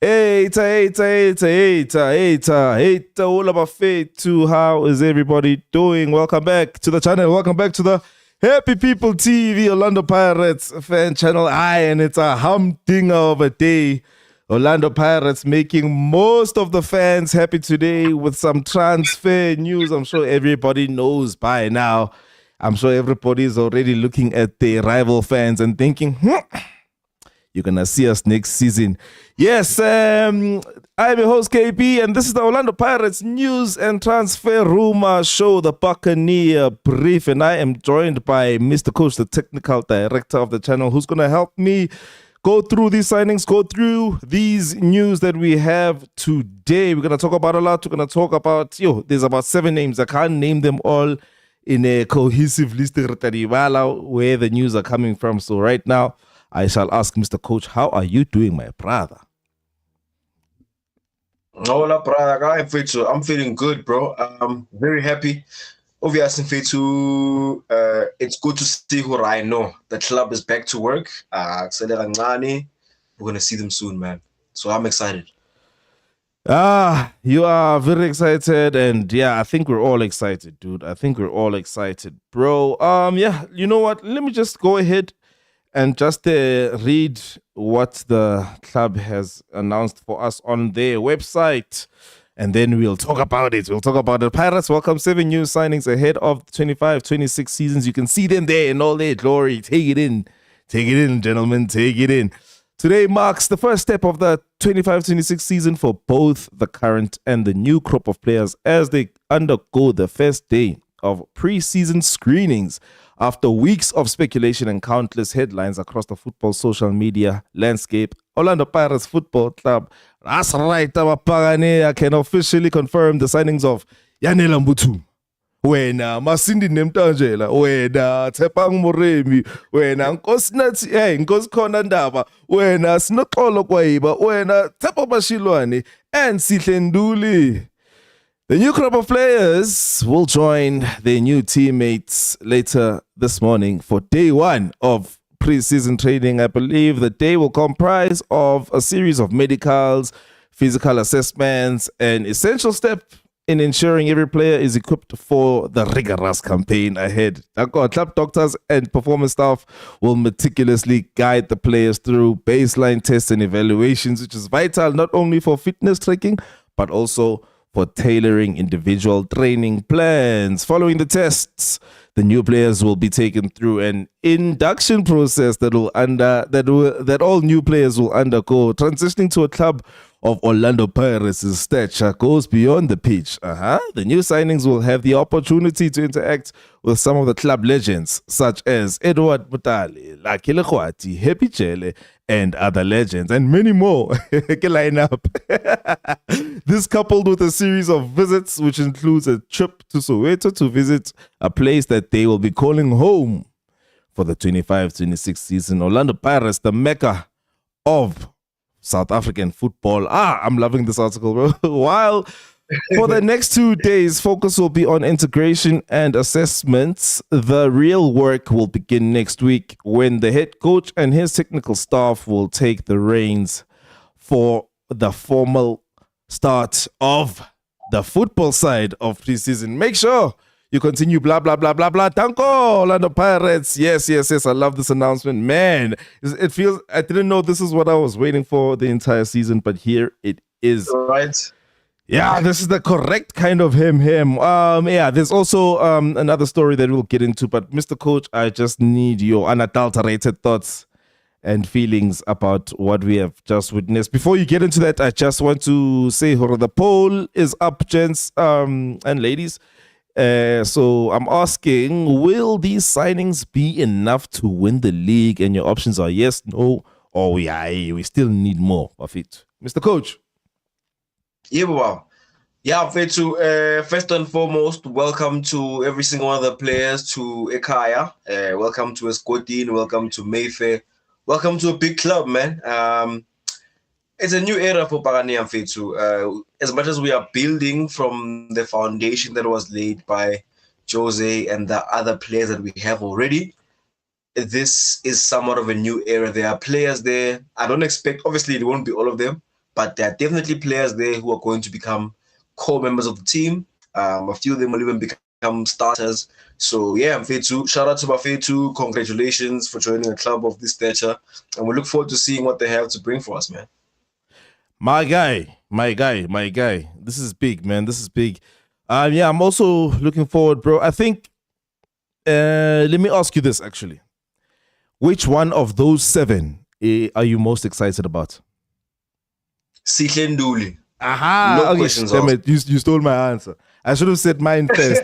All about faith to how is everybody doing? Welcome back to the channel. Welcome back to the Happy People TV Orlando Pirates fan channel. And it's a humdinger of a day. Orlando Pirates making most of the fans happy today with some transfer news. I'm sure everybody knows by now. I'm sure everybody is already looking at their rival fans and thinking, you're going to see us next season. Yes, I'm your host, KB, and this is the Orlando Pirates news and transfer rumor show, the Buccaneer Brief. And I am joined by Mr. Coach, the technical director of the channel, who's going to help me go through these signings, go through these news that we have today. We're going to talk about a lot. We're going to talk about, there's about 7 names. I can't name them all in a cohesive list where the news are coming from. So right now, I shall ask Mr. Coach, how are you doing, my brother? Hola, brother. I'm feeling good, bro. I'm very happy. Obviously, it's good to see who I know. The club is back to work. We're going to see them soon, man. So I'm excited. You are very excited, and I think we're all excited, dude. I think we're all excited, bro. You know what? Let me just go ahead and just read what the club has announced for us on their website, and then we'll talk about it. Pirates welcome 7 new signings ahead of the 25-26 seasons. You can see them there in all their glory. Take it in, gentlemen. Take it in. Today marks the first step of the 25-26 season for both the current and the new crop of players as they undergo the first day of preseason screenings. After weeks of speculation and countless headlines across the football social media landscape, Orlando Pirates Football Club, that's right, our Buccaneer can officially confirm the signings of Yanela Mbuthuma, Masindi Nemtajela, Tshepang Moremi, Nkosikhona Ndaba, Sinoxolo Kwayiba, Tshepo Mashiloane, and Sihle Nduli. The new crop of players will join their new teammates later this morning for day 1 of preseason training. I believe the day will comprise of a series of medicals, physical assessments, an essential step in ensuring every player is equipped for the rigorous campaign ahead. Club doctors and performance staff will meticulously guide the players through baseline tests and evaluations, which is vital not only for fitness tracking, but also for tailoring individual training plans. Following the tests, the new players will be taken through an induction process that all new players will undergo. Transitioning to a club of Orlando Pirates' stature goes beyond the pitch. The new signings will have the opportunity to interact with some of the club legends, such as Edward Mutale, Lakile Khwati, Happy Jele, and other legends, and many more. Line up. This coupled with a series of visits, which includes a trip to Soweto to visit a place that they will be calling home for the 25-26 season. Orlando Pirates, the mecca of South African football. I'm loving this article, bro. While for the next 2 days, focus will be on integration and assessments. The real work will begin next week when the head coach and his technical staff will take the reins for the formal start of the football side of preseason. Make sure you continue blah, blah, blah, blah, blah. Tanko, Orlando Pirates. Yes. I love this announcement. Man, it feels, I didn't know this is what I was waiting for the entire season, but here it is. All right. Yeah, this is the correct kind of him. There's also another story that we'll get into, but Mr. Coach, I just need your unadulterated thoughts and feelings about what we have just witnessed. Before you get into that, I just want to say, the poll is up, gents and ladies. So I'm asking, will these signings be enough to win the league? And your options are yes, no, or we still need more of it. Mr. Coach. First and foremost, welcome to every single one of the players to Ekaya. Welcome to Escotin, welcome to Mayfair, welcome to a big club, man. It's a new era for Buccaneer Mfethu. As much as we are building from the foundation that was laid by Jose and the other players that we have already, this is somewhat of a new era. There are players there. I don't expect, obviously it won't be all of them, but there are definitely players there who are going to become core members of the team. A few of them will even become starters. So yeah, Mfethu, shout out to Mfethu. Congratulations for joining a club of this stature, and we look forward to seeing what they have to bring for us, man. My guy. This is big, man. This is big. Yeah, I'm also looking forward, bro. I think. Let me ask you this actually. Which one of those 7 are you most excited about? Sihle Nduli. Aha! No Okay, questions damn asked. it. You stole my answer. I should have said mine first.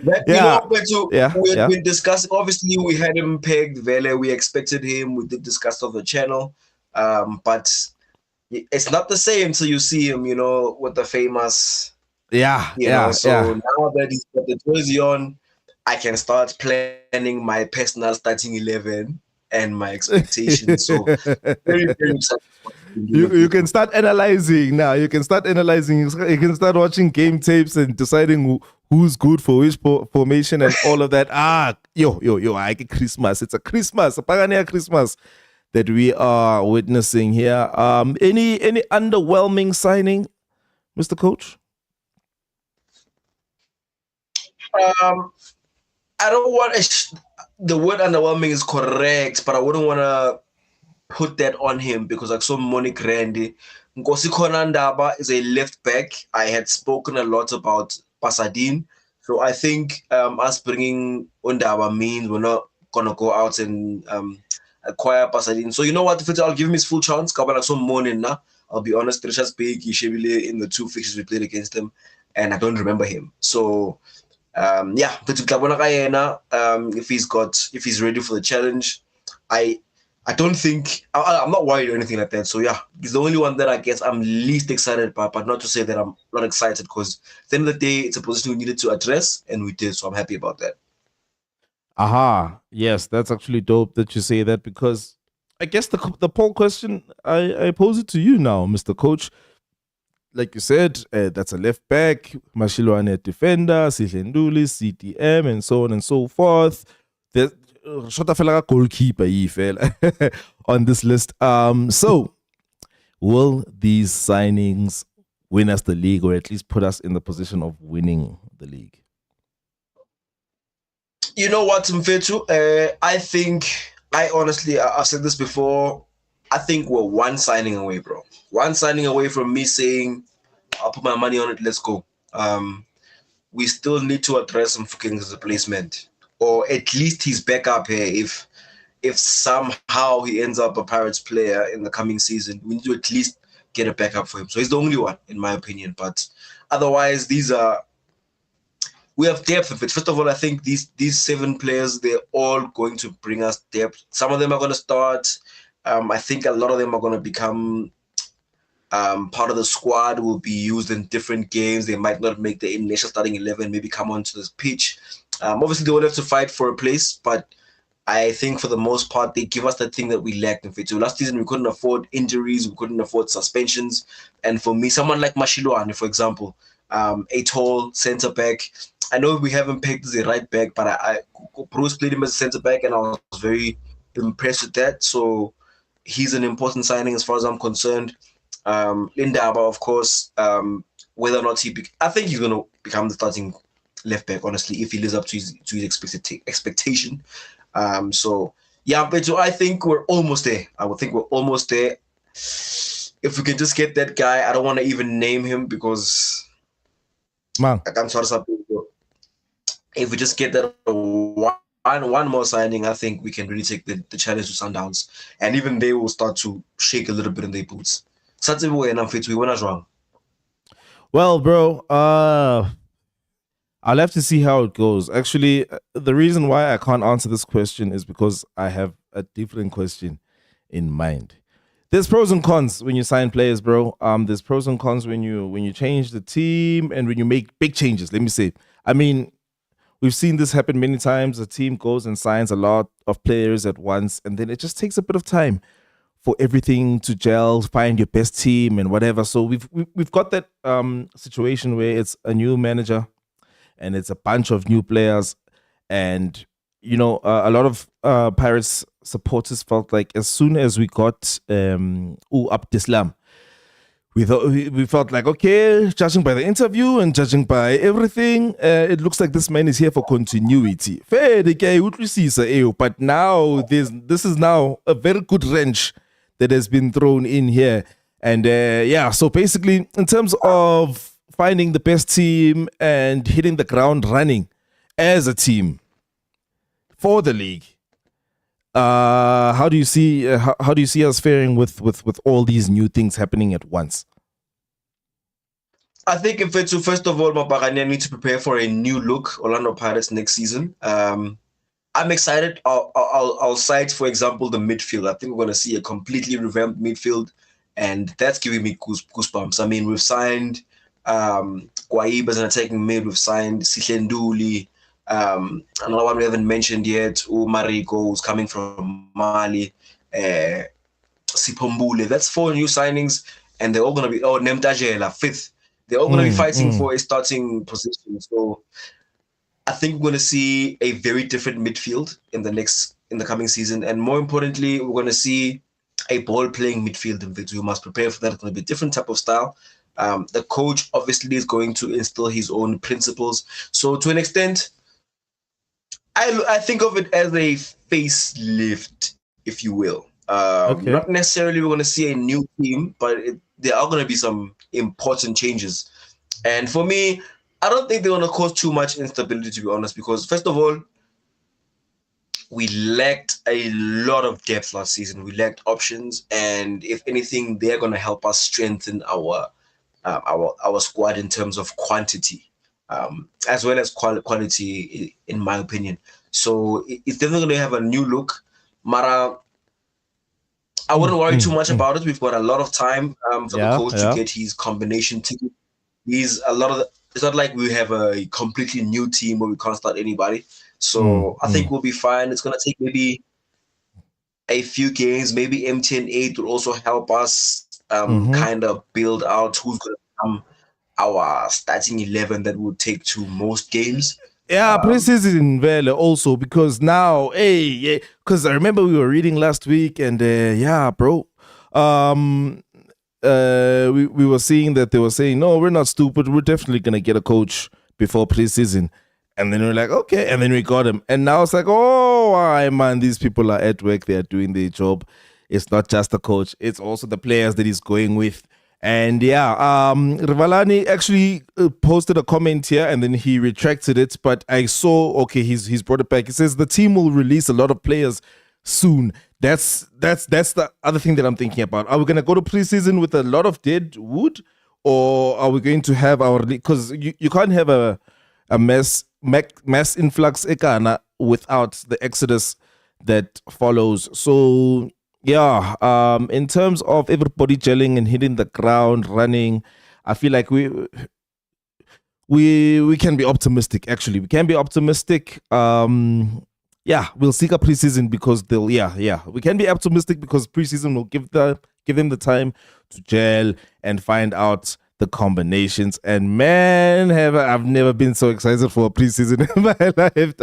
We've been discussing. Obviously, we had him pegged. Vele, we expected him. We did discuss on the channel, but it's not the same till you see him. You know, with the famous. Now that he's got the jersey on, I can start planning my personal starting 11 and my expectations. So very, very excited. You can start analyzing now. You can start analyzing. You can start watching game tapes and deciding who's good for which formation and all of that. I get Christmas. It's a Pagania Christmas that we are witnessing here. Any underwhelming signing, Mr. Coach? I don't want the word underwhelming is correct, but I wouldn't want to put that on him because like so Monique Randy. Nkosikhona Ndaba is a left back. I had spoken a lot about Pasadine. So I think us bringing Ndaba means we're not going to go out and acquire Pasadine. So you know what? I'll give him his full chance. I'll be honest, Trishas Big, in the 2 fixtures we played against him, and I don't remember him. So if he's ready for the challenge, I don't think I'm not worried or anything like that. So yeah, he's the only one that I guess I'm least excited about, but not to say that I'm not excited because at the end of the day, it's a position we needed to address and we did. So I'm happy about that. Aha, yes, that's actually dope that you say that because I guess the poll question I pose it to you now, Mr. Coach. Like you said, that's a left back, Mashiloane defender, Sihle Nduli, CDM, and so on and so forth. There's a goalkeeper on this list. So, will these signings win us the league or at least put us in the position of winning the league? You know what, Mfethu? I've said this before, I think we're one signing away, bro. One signing away from me saying, I'll put my money on it, let's go. We still need to address some fucking replacement. Or at least his backup here. If somehow he ends up a Pirates player in the coming season, we need to at least get a backup for him. So he's the only one, in my opinion. But otherwise, we have depth of it. First of all, I think these 7 players, they're all going to bring us depth. Some of them are going to start. I think a lot of them are going to become part of the squad, will be used in different games. They might not make the initial starting 11, maybe come onto this pitch. Obviously, they will have to fight for a place, but I think for the most part, they give us that thing that we lacked in Fit2. Last season, we couldn't afford injuries, we couldn't afford suspensions. And for me, someone like Mashiloane, for example, a tall centre back. I know we haven't pegged as a right back, but Bruce played him as a centre back, and I was very impressed with that. So he's an important signing as far as I'm concerned. Ndaba, of course, whether or not I think he's going to become the starting left back, honestly, if he lives up to his expectation. So yeah, but I think we're almost there. I would think we're almost there. If we can just get that guy, I don't want to even name him because I can't sort of. If we just get that one more signing, I think we can really take the challenge to Sundowns, and even they will start to shake a little bit in their boots. Well, bro, I'll have to see how it goes. Actually, the reason why I can't answer this question is because I have a different question in mind. There's pros and cons when you sign players, bro. There's pros and cons when you change the team and when you make big changes. Let me say, I mean, we've seen this happen many times. A team goes and signs a lot of players at once, and then it just takes a bit of time for everything to gel, find your best team and whatever. So we've got that situation where it's a new manager and it's a bunch of new players, and you know a lot of Pirates supporters felt like as soon as we got Abdeslam, we felt like, okay, judging by the interview and judging by everything, it looks like this man is here for continuity. But now this is now a very good wrench that has been thrown in here. And so basically, in terms of finding the best team and hitting the ground running as a team for the league, how do you see us faring with all these new things happening at once? I think if it's to, first of all, Mapagania need to prepare for a new look Orlando Pirates next season. I'm excited. I'll cite, for example, the midfield. I think we're going to see a completely revamped midfield, and that's giving me goosebumps. I mean, we've signed Kwayiba as an attacking mid. We've signed Sihle Nduli. Another one we haven't mentioned yet, Mariko, who's coming from Mali. Sipombule. That's 4 new signings, and they're all going to be Nemtajela, 5th. They're all going to be fighting for a starting position. So I think we're going to see a very different midfield in the coming season, and more importantly, we're going to see a ball-playing midfield in which we must prepare for that. It's going to be a different type of style. The coach obviously is going to instill his own principles. So to an extent, I think of it as a facelift, if you will. Not necessarily we're going to see a new team, but there are going to be some important changes. And for me, I don't think they're going to cause too much instability, to be honest, because first of all, we lacked a lot of depth last season. We lacked options, and if anything, they're going to help us strengthen our squad in terms of quantity, as well as quality, in my opinion. So it's definitely going to have a new look. Mara, I wouldn't worry too much about it. We've got a lot of time for the coach to get his combination team. It's not like we have a completely new team where we can't start anybody. So I think we'll be fine. It's going to take maybe a few games. Maybe MTN8 will also help us kind of build out who's going to become our starting 11 that will take to most games. Yeah, Preseason Vele also, because now, because I remember we were reading last week, and bro, we were seeing that they were saying, no, we're not stupid, we're definitely gonna get a coach before preseason. And then we're like, okay, and then we got him, and now it's like, oh, man, these people are at work, they are doing their job. It's not just the coach, it's also the players that he's going with. And Rivalani actually posted a comment here, and then he retracted it. But I saw, okay, he's brought it back. He says the team will release a lot of players soon. That's the other thing that I'm thinking about. Are we gonna go to preseason with a lot of dead wood, or are we going to have our, because you can't have a mass influx ekana without the exodus that follows. So in terms of everybody gelling and hitting the ground running, I feel like we can be optimistic. Actually, we can be optimistic. We'll seek a preseason because we can be optimistic because preseason will give them the time to gel and find out the combinations. And man, I've never been so excited for a preseason in my life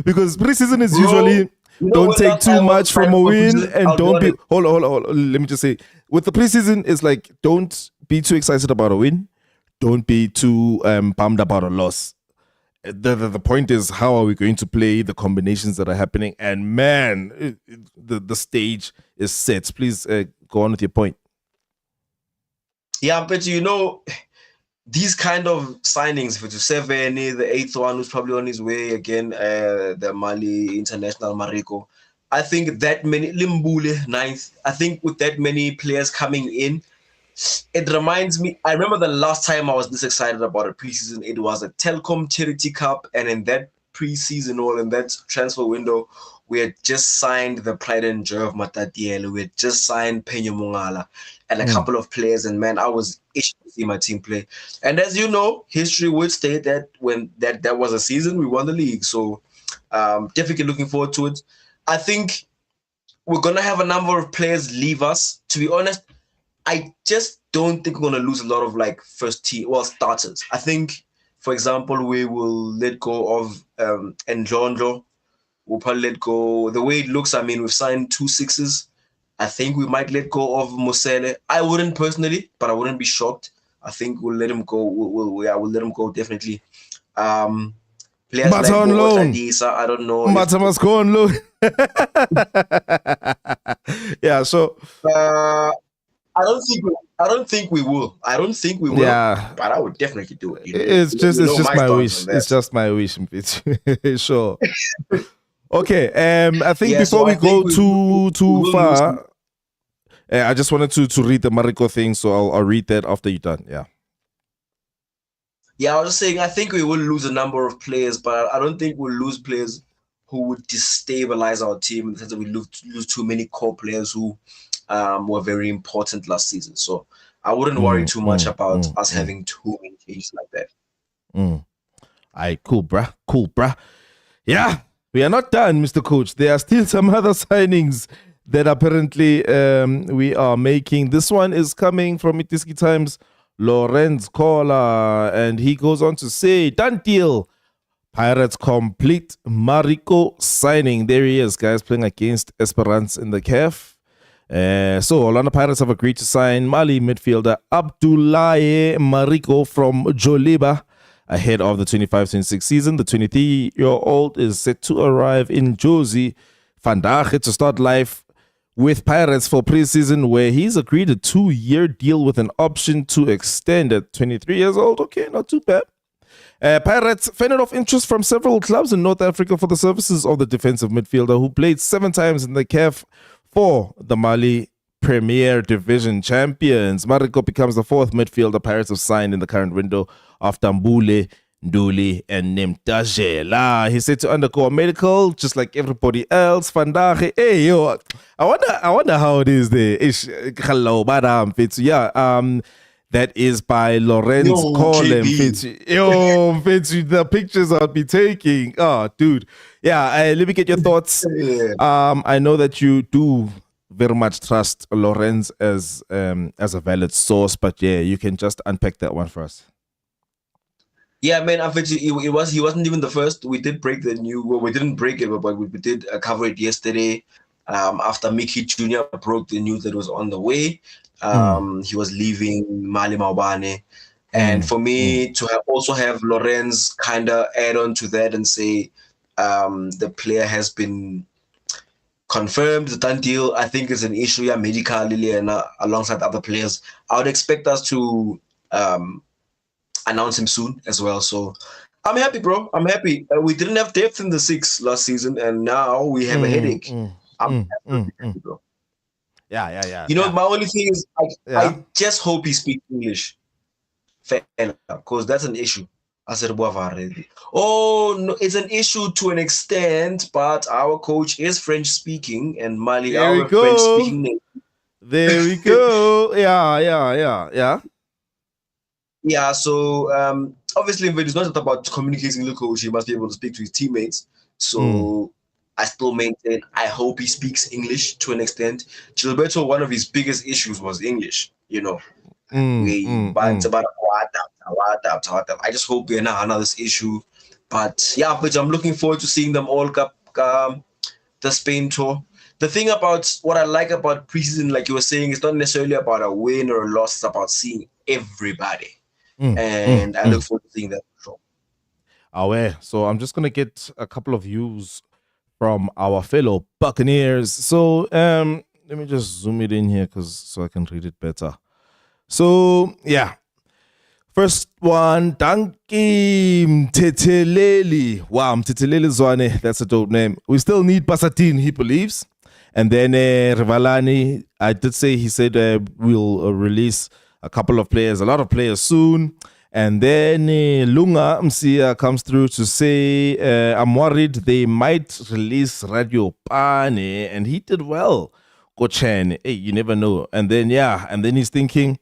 because preseason is usually don't take too much from a win, and don't be hold on. Let me just say, with the preseason, it's like don't be too excited about a win, don't be too bummed about a loss. The point is, how are we going to play the combinations that are happening? And man, the stage is set. Please go on with your point. Yeah, but these kind of signings for 7, the 8th one who's probably on his way again, the Mali international Mariko. I think that many, Limbule 9th, I think with that many players coming in, it reminds me, I remember the last time I was this excited about a preseason, it was a Telkom Charity Cup, and in that preseason or in that transfer window, we had just signed the pride and joy of Matatiele, we had just signed Penyo Mungala, and a couple of players, and man, I was itching to see my team play. And as you know, history would state that when that was a season, we won the league. So definitely looking forward to it. I think we're going to have a number of players leave us. To be honest, I just don't think we're going to lose a lot of first team, starters. I think, for example, we will let go of Ndlondlo. we'll probably let go. The way it looks, I mean, we've signed 2 6s. I think we might let go of Mosele. I wouldn't personally, but I wouldn't be shocked. I think we'll let him go. We'll let him go definitely. Players But like on loan. Adisa, I don't know. But must go on loan. Yeah, so I don't think we will. I don't think we will. Yeah, but I would definitely do it. it's just my wish. It's just my wish. Sure. Okay. I think Yeah, before so we I go think too far, I just wanted to read the Mariko thing, so I'll read that after you're done. Yeah. Yeah, I was just saying, I think we will lose a number of players, but I don't think we'll lose players who would destabilize our team in the sense that we lose too many core players who were very important last season. So I wouldn't worry too much about us having too many changes like that. All right, cool, bruh. Yeah, we are not done, Mr. Coach. There are still some other signings that apparently we are making. This one is coming from iDiskiTimes, Lorenz Kola, and he goes on to say, done deal. Pirates complete Mariko signing. There he is, guys, playing against Esperance in the CAF. So Orlando Pirates have agreed to sign Mali midfielder Abdoulaye Mariko from Joliba ahead of the 25-26 season. The 23-year-old is set to arrive in Jozi Vandaag to start life with Pirates for preseason, where he's agreed a 2-year deal with an option to extend at 23 years old. Okay, not too bad. Pirates fended off interest from several clubs in North Africa for the services of the defensive midfielder who played 7 times in the CAF for the Mali Premier Division champions. Mariko becomes the 4th midfielder Pirates have signed in the current window after Sihle Nduli and Nemtajela. He's set to undergo a medical just like everybody else. Vandaag, hey yo, I wonder how it is there. Hello, madam. Yeah, that is by Lorenz Colem. Yo, the pictures I'll be taking. Oh, dude. Yeah, let me get your thoughts. I know that you do very much trust Lorenz as a valid source, but yeah, you can just unpack that one for us. Yeah, man. He wasn't even the first. We did break the news. Well, we didn't break it, but we did cover it yesterday. After Mickey Jr. broke the news that it was on the way. He was leaving Mali Maubane. And for me to also have Lorenz kind of add on to that and say the player has been confirmed, the done deal, I think is an issue, yeah, medically and alongside other players. I would expect us to announce him soon as well. So I'm happy, bro. I'm happy. We didn't have depth in the 6 last season, and now we have a headache. I'm happy, bro. Yeah. You know, my only thing is I just hope he speaks English, because that's an issue. I said, oh no, it's an issue to an extent, but our coach is French speaking, and Mali are French speaking. There we go. Yeah. Yeah, so obviously, if it's not about communicating with the coach, he must be able to speak to his teammates. So I still maintain, I hope he speaks English to an extent. Gilberto, one of his biggest issues was English, you know. But about I just hope we're not another issue. But yeah, but I'm looking forward to seeing them all the Spain tour. The thing about what I like about preseason, like you were saying, it's not necessarily about a win or a loss, it's about seeing everybody. And I look forward to seeing that for sure. So I'm just gonna get a couple of views from our fellow Buccaneers. So let me just zoom it in here so I can read it better. So yeah, first one, Danki Mteteleli. Wow, Mteteleli Zwane, that's a dope name. We still need Basatin, he believes. And then Rivalani, I did say, he said we'll release a couple of players, a lot of players soon. And then Lunga Msia comes through to say, I'm worried they might release Radio Pane. And he did well. Kochen, hey, you never know. And then, he's thinking,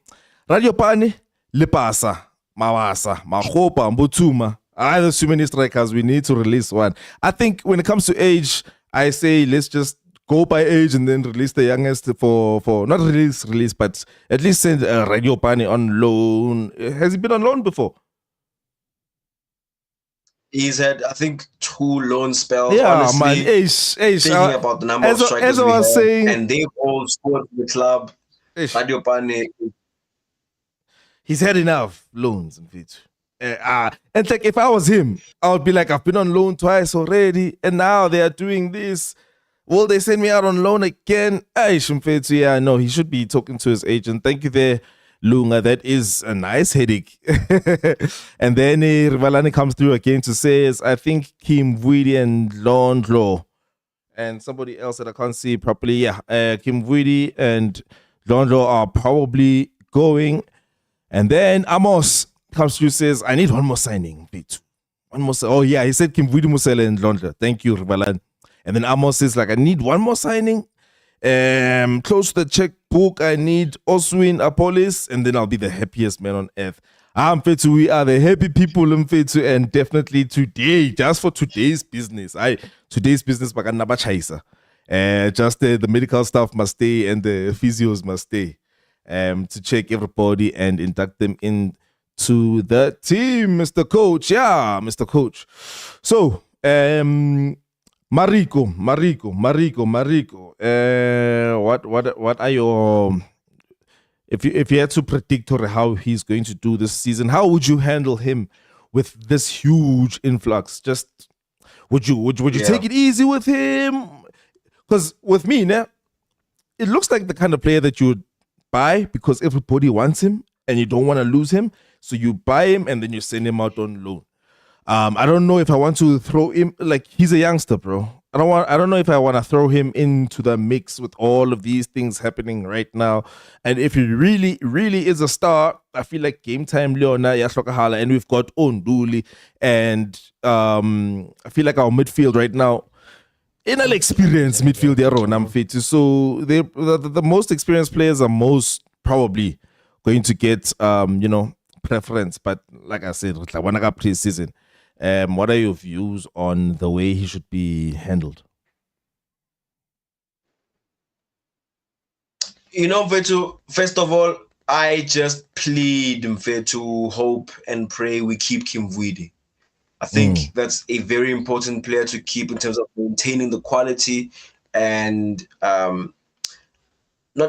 Radio Pane, Lipasa, Mawasa, Mahopa, Mbuthuma. Either too many strikers, we need to release one. I think when it comes to age, I say let's just go by age and then release the youngest for not release, but at least send Radio Pane on loan. Has he been on loan before? He's had, I think, 2 loan spells. Yeah, Honestly, man. thinking about the number of strikers as I we was have, saying, and they've all scored for the club. ish, Radio Pane, he's had enough loans and feet. And like if I was him, I would be like, I've been on loan twice already, and now they are doing this. Will they send me out on loan again? Yeah, no, he should be talking to his agent. Thank you there, Lunga. That is a nice headache. And then Rivalani comes through again to say, I think Kim Vuidi and Londlo and somebody else that I can't see properly. Yeah, Kim Vuidi and Londlo are probably going. And then Amos comes through, says, I need one more signing. One more. Oh, yeah, he said Kim Vuidi, Musele, and Londlo. Thank you, Rivalani. And then Amos says, like, I need one more signing. Close to the checkbook, I need Oswin Apolis, and then I'll be the happiest man on earth. Mfethu, we are the happy people, Mfethu, and definitely today, just for today's business. Today's business, just the medical staff must stay and the physios must stay to check everybody and induct them into the team, Mr. Coach. Yeah, Mr. Coach. So, Mariko. What are your, if you had to predict or how he's going to do this season, how would you handle him with this huge influx? Just would you take it easy with him? Because with me, now it looks like the kind of player that you would buy because everybody wants him and you don't want to lose him, so you buy him and then you send him out on loan. I don't know if I want to throw him, like, he's a youngster, bro. I don't know if I want to throw him into the mix with all of these things happening right now. And if he really, really is a star, I feel like game time Leona Yashlokahala, and we've got Nduli, and I feel like our midfield right now, in an experienced midfield, so the most experienced players are most probably going to get preference. But like I said, Preseason. What are your views on the way he should be handled? Mfethu, first of all, I just plead, Mfethu, hope and pray we keep Kim Vuidi. I think that's a very important player to keep in terms of maintaining the quality and not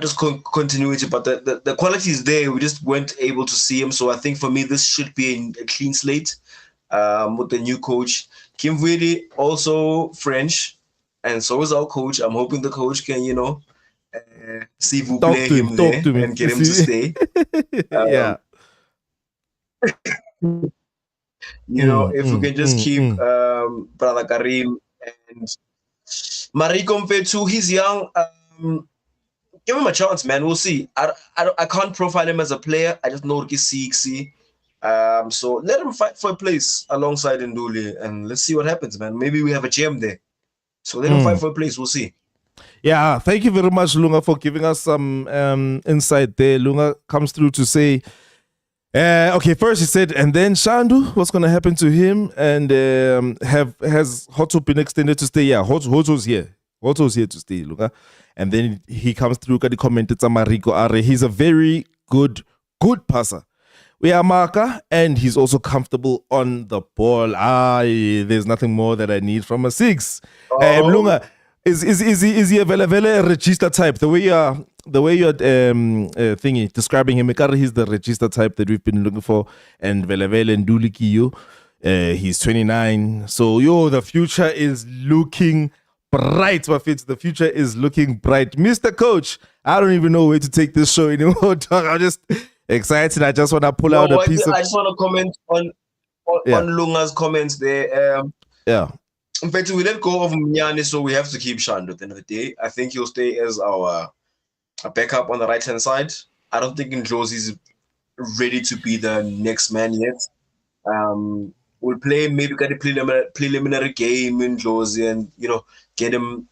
just continuity, but the quality is there. We just weren't able to see him. So I think for me, this should be a clean slate. With the new coach. Kim Vuidi, also French, and so is our coach. I'm hoping the coach can, see if we play him there and get him to stay. Yeah. If we can just keep Brother Karim and Mariko Mfethu, he's young. Give him a chance, man. We'll see. I can't profile him as a player. I just know he's so let him fight for a place alongside Nduli, and let's see what happens, man. Maybe we have a gem there. So let him fight for a place. We'll see. Yeah, thank you very much, Lunga, for giving us some insight there. Lunga comes through to say, okay, first he said, and then Shandu, what's going to happen to him? And has Hoto been extended to stay? Yeah, Hoto's here. Hoto's here to stay, Lunga. And then he comes through, got the comment, it's Mariko Are. He's a very good passer. We are marker, and he's also comfortable on the ball. There's nothing more that I need from a 6. Lunga, is he a vele register type? The way you're thingy describing him, he's the register type that we've been looking for. And vele and Nduli Kiyo, he's 29. So the future is looking bright, Wafit. The future is looking bright, Mr. Coach. I don't even know where to take this show anymore. I'm just excited. I just want to pull out a piece of. I just want to comment on Lunga's comments there. In fact, we let go of Mnyani, so we have to keep Shandu at the end of the day. I think he'll stay as our backup on the right-hand side. I don't think Ndlozi is ready to be the next man yet. We'll play maybe a preliminary game in Ndlozi and get him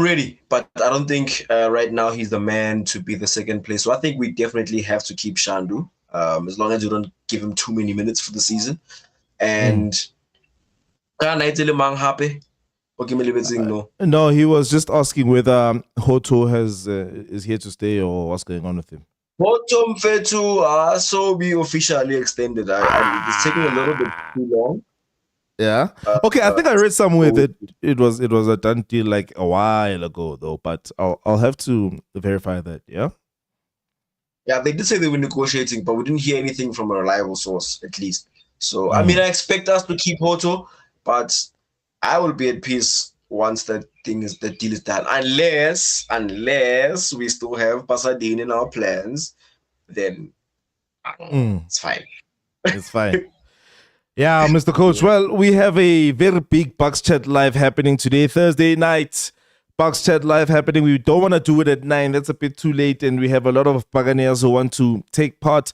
ready. But I don't think right now he's the man to be the second place. So I think we definitely have to keep Shandu as long as you don't give him too many minutes for the season. And happy. No, he was just asking whether Hoto is here to stay or what's going on with him. Bottom Fetu, so we officially extended. It's taking a little bit too long. Yeah. Okay, I think I read somewhere that it was a done deal like a while ago though, but I'll have to verify that. Yeah. Yeah, they did say they were negotiating, but we didn't hear anything from a reliable source, at least. So, I mean, I expect us to keep Hoto, but I will be at peace once the deal is done. Unless we still have Pasadena in our plans, then it's fine. It's fine. Yeah, Mr. Coach. Well, we have a very big Bucs Chat Live happening today, Thursday night. Bucs Chat Live happening. We don't want to do it at 9. That's a bit too late. And we have a lot of Buccaneers who want to take part.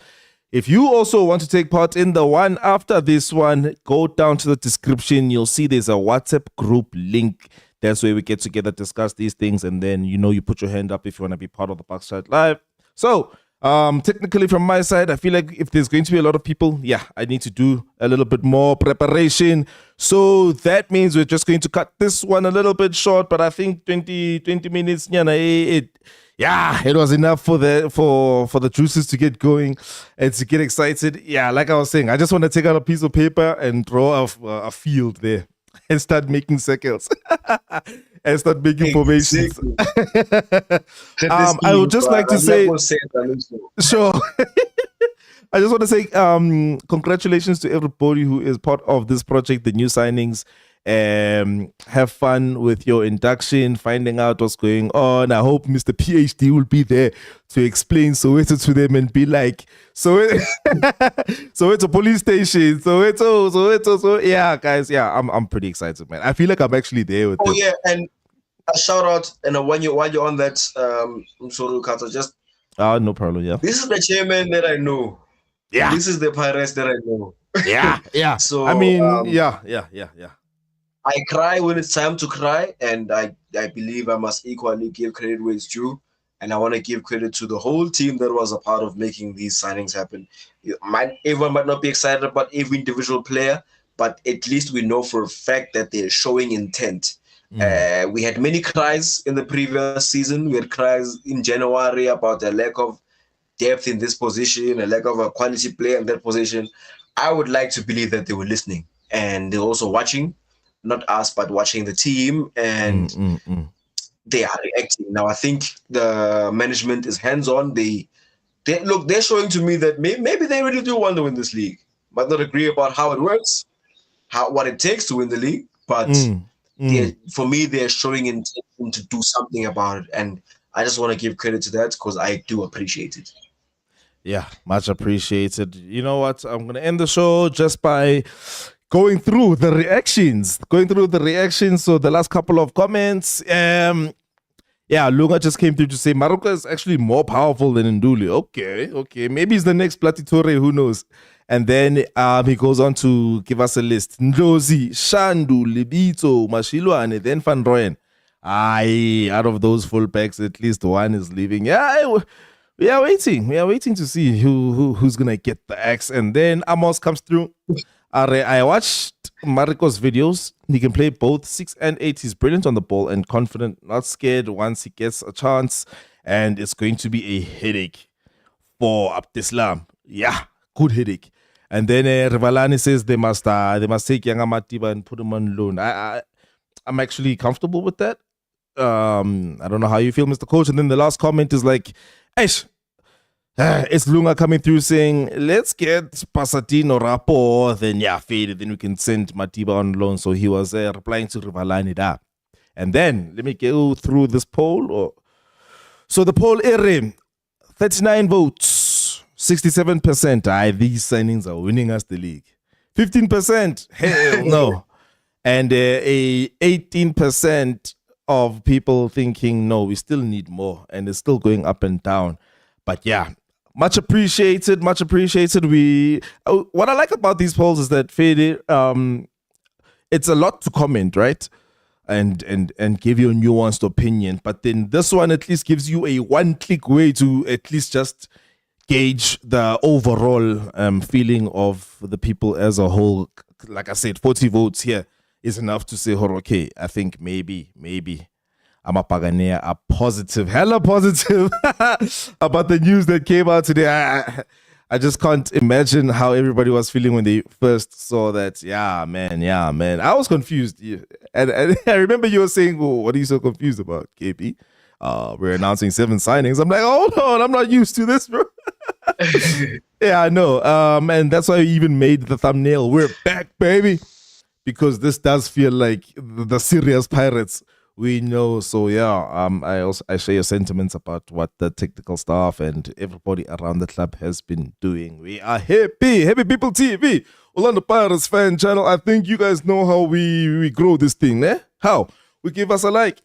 If you also want to take part in the one after this one, go down to the description. You'll see there's a WhatsApp group link. That's where we get together, discuss these things. And then, you put your hand up if you want to be part of the Bucs Chat Live. So, technically from my side, I feel like if there's going to be a lot of people, I need to do a little bit more preparation. So that means we're just going to cut this one a little bit short, but I think 20 minutes, it was enough for the juices to get going and to get excited. Yeah, like I was saying, I just want to take out a piece of paper and draw a field there and start making circles. And start making formations. I would just like to say, sure. I just want to say congratulations to everybody who is part of this project, the new signings. Have fun with your induction, finding out what's going on. I hope Mr. PhD will be there to explain Soweto to them and be like, Soweto police station, Soweto. Yeah, guys, I'm pretty excited, man. I feel like I'm actually there with them. Oh, yeah, and a shout out, and while you're on that, Msoro Kata, just no problem, yeah. This is the chairman that I know. Yeah. This is the Pirates that I know. Yeah. So I mean, yeah. I cry when it's time to cry, and I believe I must equally give credit where it's due. And I want to give credit to the whole team that was a part of making these signings happen. Everyone might not be excited about every individual player, but at least we know for a fact that they're showing intent. We had many cries in the previous season. We had cries in January about the lack of depth in this position, a lack of a quality player in that position. I would like to believe that they were listening and they're also watching. Not us, but watching the team, and they are reacting. Now, I think the management is hands-on. They're showing to me that maybe they really do want to win this league. Might not agree about how it works, what it takes to win the league, but for me, they're showing intention to do something about it, and I just want to give credit to that because I do appreciate it. Yeah, much appreciated. You know what? I'm going to end the show just by going through the reactions. So the last couple of comments. Lunga just came through to say Mariko is actually more powerful than Nduli. Okay. Maybe he's the next Platitore, who knows? And then he goes on to give us a list. Ndlozi, Shandu, Libito, Mashiloane, then Van Rooyen. Out of those fullbacks, at least one is leaving. Yeah, we are waiting. We are waiting to see who's going to get the axe. And then Amos comes through. I watched Mariko's videos. He can play both 6 and 8. He's brilliant on the ball and confident, not scared once he gets a chance. And it's going to be a headache for Abdislam. Yeah, good headache. And then Rivalani says they must take Yanga Matiba and put him on loan. I'm actually comfortable with that. I don't know how you feel, Mr. Coach. And then the last comment is like, Eish, it's Lunga coming through saying, let's get Pasatino Rapo, then fade, then we can send Matiba on loan. So he was replying to Rivalani da. And then, let me go through this poll. So the poll, 39 votes, 67%. These signings are winning us the league. 15%, hell no. And 18% of people thinking, no, we still need more. And it's still going up and down. But yeah, much appreciated. What I like about these polls is that Fede, it's a lot to comment, right? And give you a nuanced opinion. But then this one at least gives you a one-click way to at least just gauge the overall feeling of the people as a whole. Like I said, 40 votes here is enough to say, okay, I think maybe Amapagania are positive, hella positive about the news that came out today. I just can't imagine how everybody was feeling when they first saw that. Yeah, man. I was confused. And I remember you were saying, well, what are you so confused about, KP? We're announcing 7 signings. I'm like, hold on, I'm not used to this, bro. Yeah, I know. And that's why I even made the thumbnail. We're back, baby. Because this does feel like the serious Pirates we know. So yeah, I share your sentiments about what the technical staff and everybody around the club has been doing. We are happy people TV, Orlando Pirates fan channel. I think you guys know how we grow this thing, eh? How? We give us a like,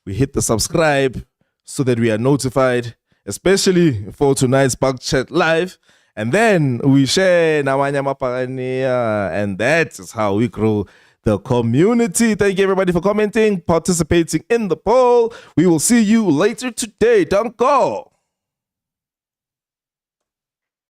we hit the subscribe so that we are notified, especially for tonight's Bug Chat Live. And then we share Nawanya Mapagania, and that is how we grow the community. Thank you everybody for commenting, participating in the poll. We will see you later today. Don't go.